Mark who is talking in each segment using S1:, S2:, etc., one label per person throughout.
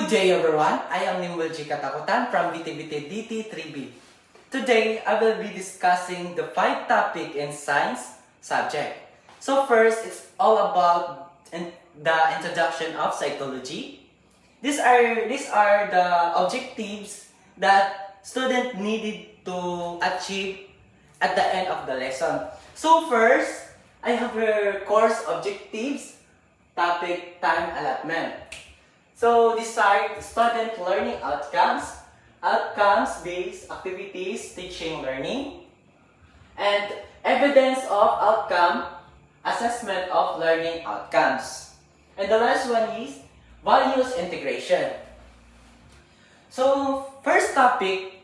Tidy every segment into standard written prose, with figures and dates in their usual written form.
S1: day everyone, I am Nimble G. Katakutan from BTBT DT3B. Today, I will be discussing the 5 topic in science subject. So first, it's all about the introduction of psychology. These are the objectives that student needed to achieve at the end of the lesson. So first, I have your course objectives, topic, time allotment. So these are student learning outcomes, outcomes-based activities, teaching, learning, and evidence of outcome, assessment of learning outcomes. And the last one is values integration. So first topic,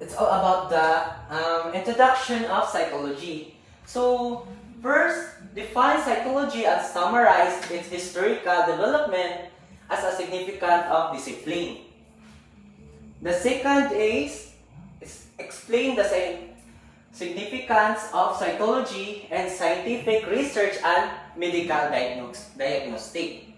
S1: it's all about the introduction of psychology. So first, define psychology and summarize its historical development as a significant of discipline. The second is explain the significance of psychology and scientific research and medical diagnostic.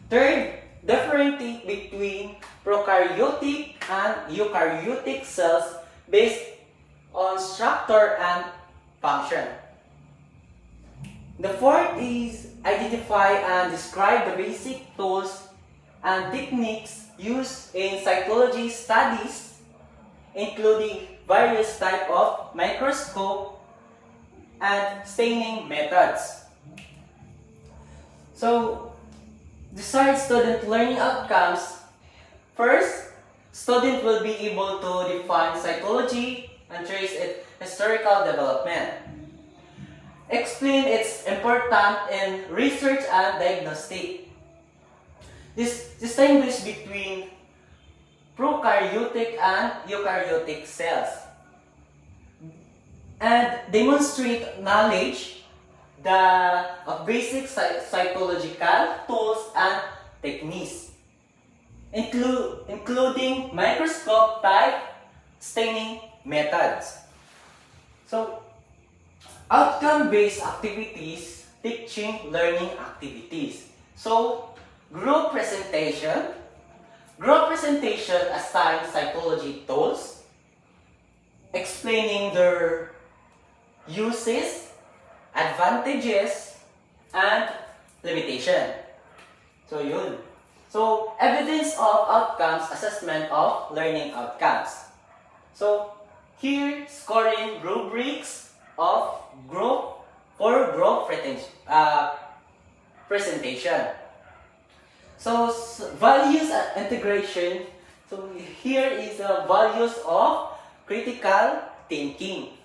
S1: Third, differentiate between prokaryotic and eukaryotic cells based on structure and function. The fourth is identify and describe the basic tools and techniques used in psychology studies, including various types of microscope and staining methods. So, desired student learning outcomes. First, student will be able to define psychology and trace its historical development. Explain its importance in research and diagnostic. Distinguish between prokaryotic and eukaryotic cells. And demonstrate knowledge of basic psychological tools and techniques, including microscope type staining methods. So, outcome-based activities, teaching, learning activities. So, group presentation. Group presentation assigns psychology tools, explaining their uses, advantages, and limitation. So, yun. So, evidence of outcomes, assessment of learning outcomes. So, here, scoring rubrics of group or group presentation. So values and integration. So here is the values of critical thinking.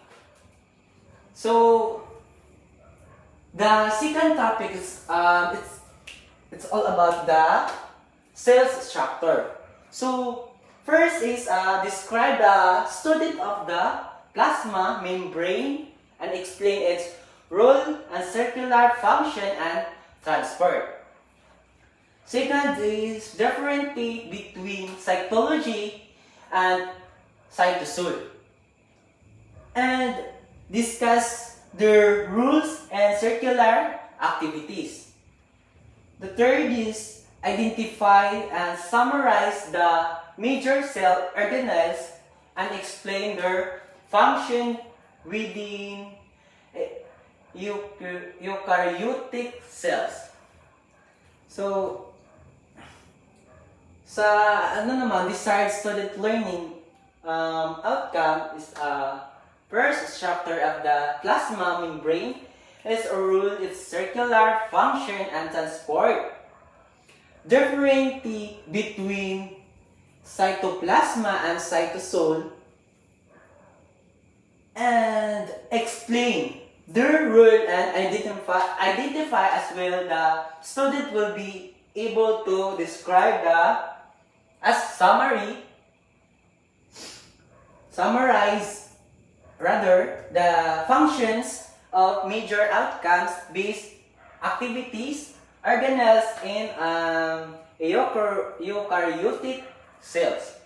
S1: So the second topic is it's all about the cell structure. So first is describe the student of the plasma membrane and explain its role and circular function and transport. Second is differentiate between cytology and cytosol and discuss their rules and circular activities. The third is identify and summarize the major cell organelles and explain their function within eukaryotic cells. So, sa desired student learning outcome is first structure of the plasma membrane is a rule its circular function and transport. Differentiate between cytoplasma and cytosol and explain their role and identify as well the student will be able to describe summarize the functions of major outcomes based activities organelles in eukaryotic cells.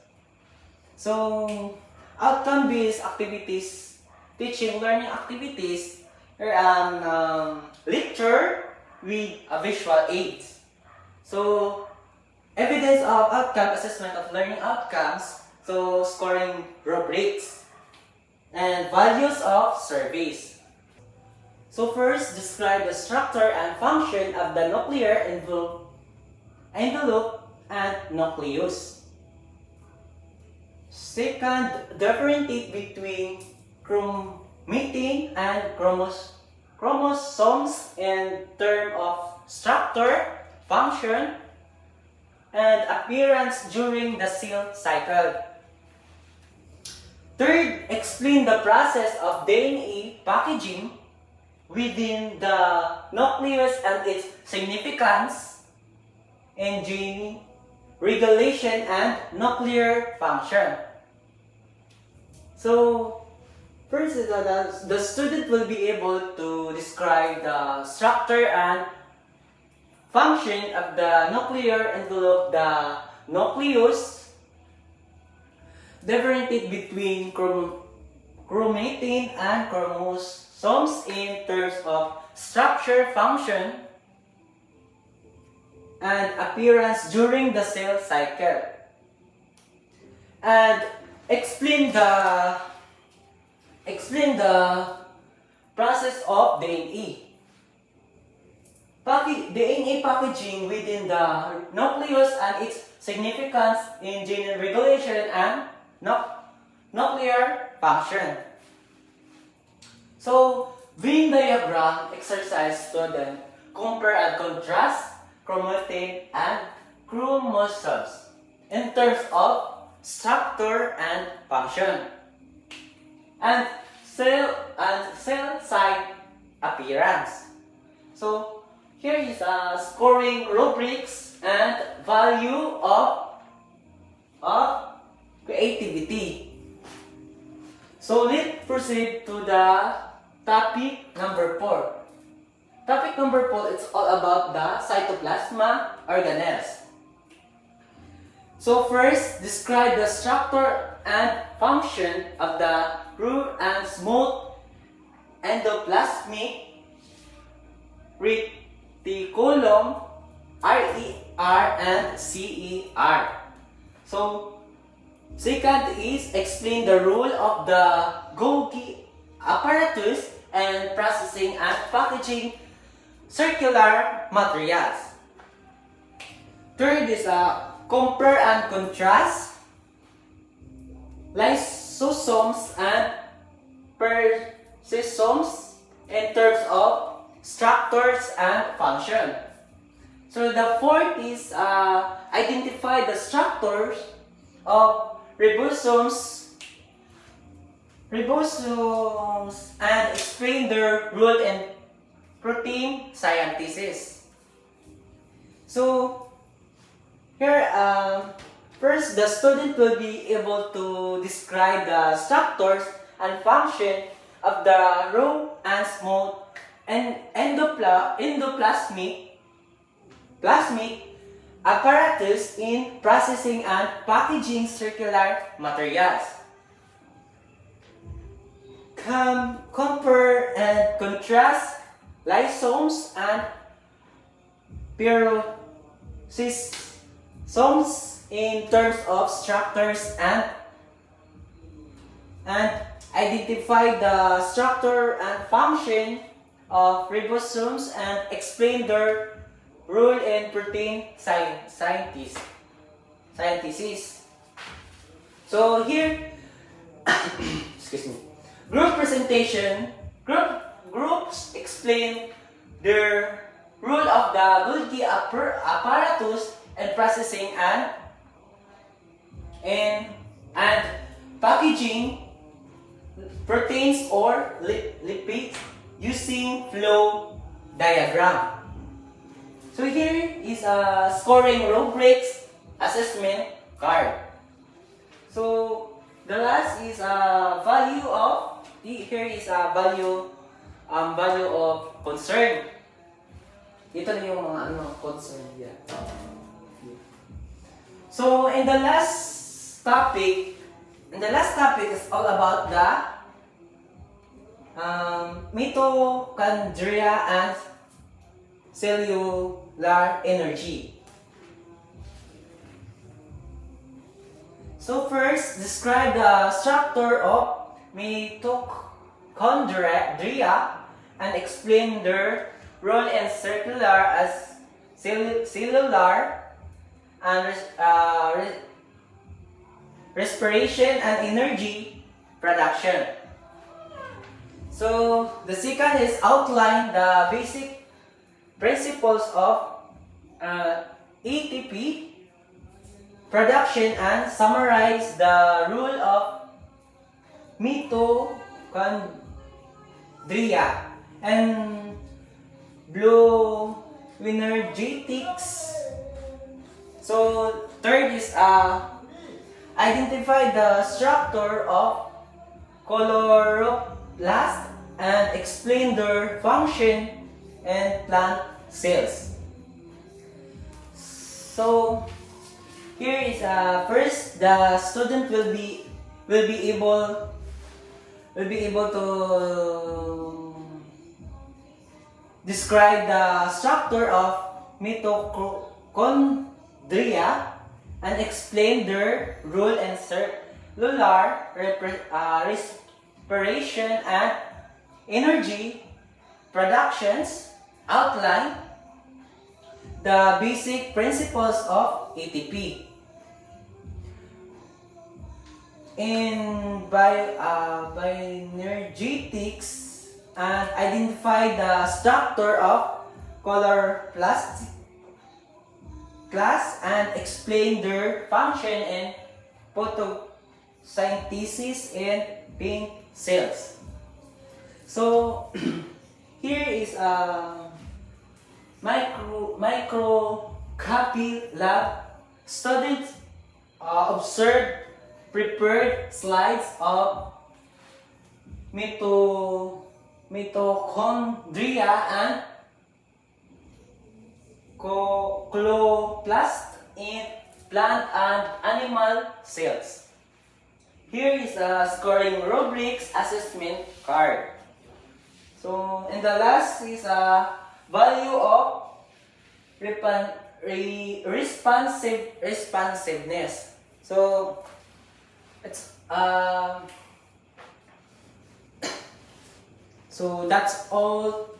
S1: So outcome based activities, teaching learning activities are lecture with visual aids. So evidence of outcome, assessment of learning outcomes, so scoring rubrics, and values of surveys. So first, describe the structure and function of the nuclear envelope and nucleus. Second, differentiate between chromatin and chromosomes in terms of structure, function, and appearance during the cell cycle. Third, explain the process of DNA packaging within the nucleus and its significance in gene regulation and nuclear function. So, first, the student will be able to describe the structure and function of the nuclear envelope, the nucleus, differentiate between chromatin and chromosomes in terms of structure, function, and appearance during the cell cycle. And explain the process of DNA. DNA packaging within the nucleus and its significance in gene regulation and nuclear function. So, Venn diagram exercise student, compare and contrast chromatin and chromosomes in terms of structure and function, and cell side appearance. So here is a scoring rubrics and value of creativity. So let's proceed to the topic number 4. Topic number 4 is all about the cytoplasma organelles. So first, describe the structure and function of the root and smooth endoplasmic reticulum, RER and CER. So second is explain the role of the Golgi apparatus and processing and packaging circular materials. Third is compare and contrast lysosomes and persisomes in terms of structures and function. So the fourth is identify the structures of ribosomes and explain their role in protein synthesis. So here, first, the student will be able to describe the structures and function of the raw and smooth and endoplasmic apparatus in processing and packaging circular materials. Compare and contrast lysosomes and persisomes in terms of structures and identify the structure and function of ribosomes and explain their role in protein synthesis. So here, excuse me. Group presentation. Groups explain their role of the Golgi apparatus and processing and packaging proteins or lipids using flow diagram. So here is a scoring rubrics assessment card. So the last is a value of here is a value of concern. Ito na yung mga concern yan. So in the last topic is all about the mitochondria and cellular energy. So first, describe the structure of mitochondria and explain their role in circular as cellular and respiration and energy production. So the second is outline the basic principles of ATP production and summarize the rule of mitochondria and bioenergetics. So third is identify the structure of chloroplast and explain their function in plant cells. So here is first the student will be able to describe the structure of mitochondria and explain their role in cellular respiration and energy productions, outline the basic principles of ATP. In bioenergetics, and identify the structure of chloroplast class and explain their function in photosynthesis in pink cells. So here is a microscopy lab. Students observed prepared slides of mitochondria and chloroplast in plant and animal cells. Here is a scoring rubrics assessment card. So, and the last is a value of responsiveness. So, it's so that's all